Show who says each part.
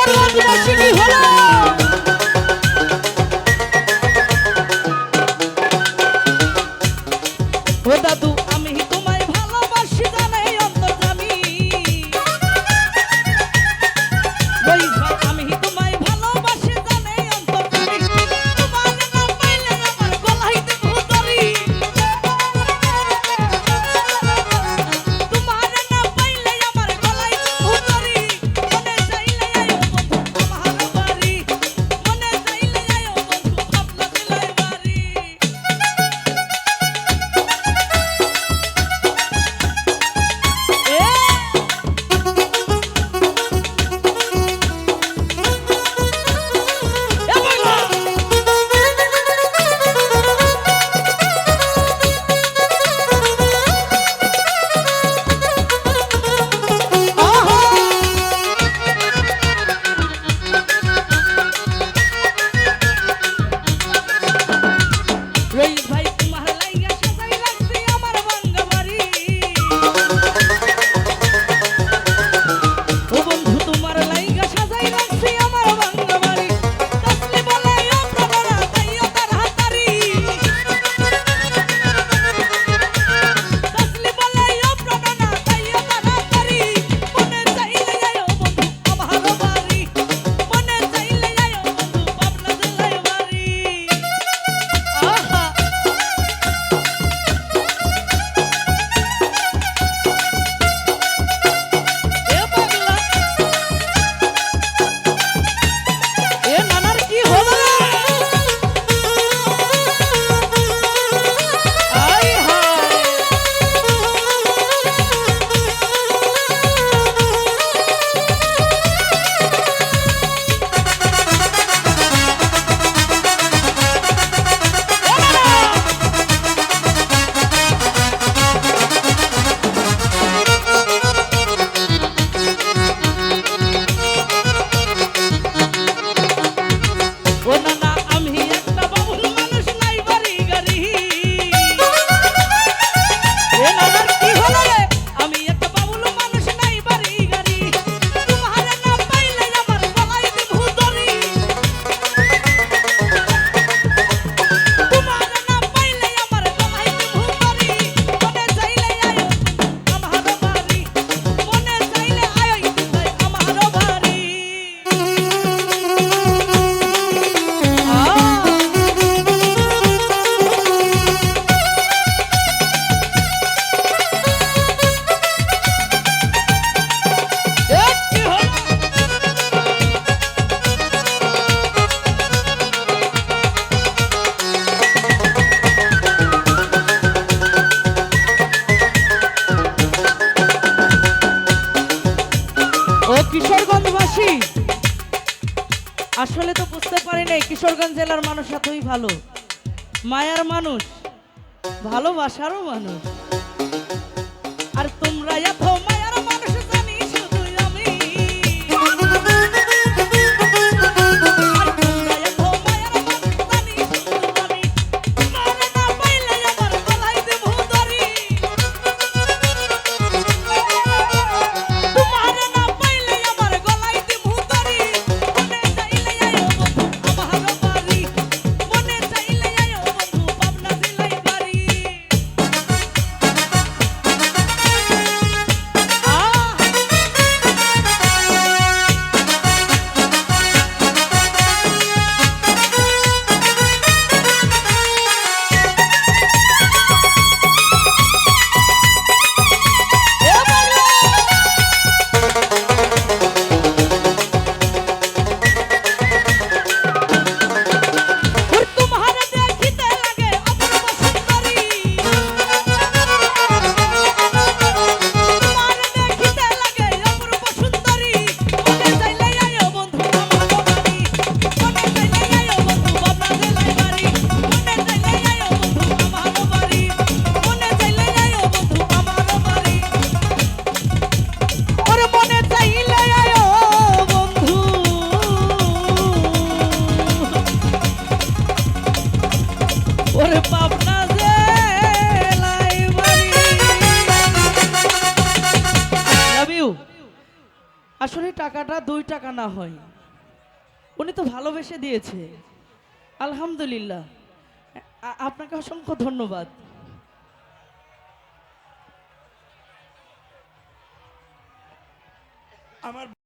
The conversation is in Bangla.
Speaker 1: কিশোরগঞ্জবাসী কি হলো? ও দাদু আমি তোমায় ভালোবাসি জানাই অন্তর্যামী। রইস ভাই আমি তোমায় ভালোবাসি জানাই অন্তর্যামী। তোমার নাম পাইলে আমার গলায় দেব দড়ি। তোমার নাম পাইলে আমার গলায় দেব দড়ি। মনে চাইলে আয়ো বন্ধু আমার বাড়ি। মনে চাইলে আয়ো বন্ধু ভাবনা দিলাই বাড়ি। রইস ভাই তোমার লাইগা সাজাই রাখছি আমার ভাঙ্গা বাড়ি। ও বন্ধু তোমার লাইগা সাজাই রাখছি আমার ভাঙ্গা বাড়ি। তাসলি বলে ও প্রভরা তাইও তার হাতারি। তাসলি বলে ও প্রভরা তাইও তার হাতারি। মনে চাইলে আয়ো বন্ধু আমার বাড়ি। মনে চাইলে আয়ো বন্ধু পাবনা জেলায় বাড়ি। আহা এ পাগলা এ নানার কি হলো? আই হায় ও নানা আমি একটা বাবুল মানুষ নাই বাড়ি গাড়ি। এ নানার কি হলো রে? আমি একটা বাবুল মানুষ নাই বাড়ি গাড়ি। তোমার নাম পাইলে আমার গলায় দেব দড়ি। তোমার নাম পাইলে আমার গলায় দেব দড়ি। মনে চাইলে আয়ো আমার বাড়ি। মনে চাইলে আয়ো আমার বাড়ি। ও কিশোরগঞ্জবাসী আসলে তো বুঝতে পারি নাই কিশোরগঞ্জ জেলার মানুষ এতই ভালো, মায়ার মানুষ, ভালোবাসারও মানুষ। আর তোমরা এত মায়ার মানুষ জানি শুধু আমি। আর তোমরা এত মায়ার মানুষ জানি শুধু আমি। তোমার না পাইলে আমার গলায় দেব দড়ি। তোমার না পাইলে আমার গলায় দেব দড়ি। মনে চাইলে আয়ো বন্ধু আমার বাড়ি। মনে চাইলে আয়ো বন্ধু পাবনা জেলায় বাড়ি। আসলে টাকাটা 2 টাকা না হয়, উনি তো ভালোবেসে দিয়েছে। আলহামদুলিল্লাহ, আপনাকে অসংখ্য ধন্যবাদ।
Speaker 2: আমার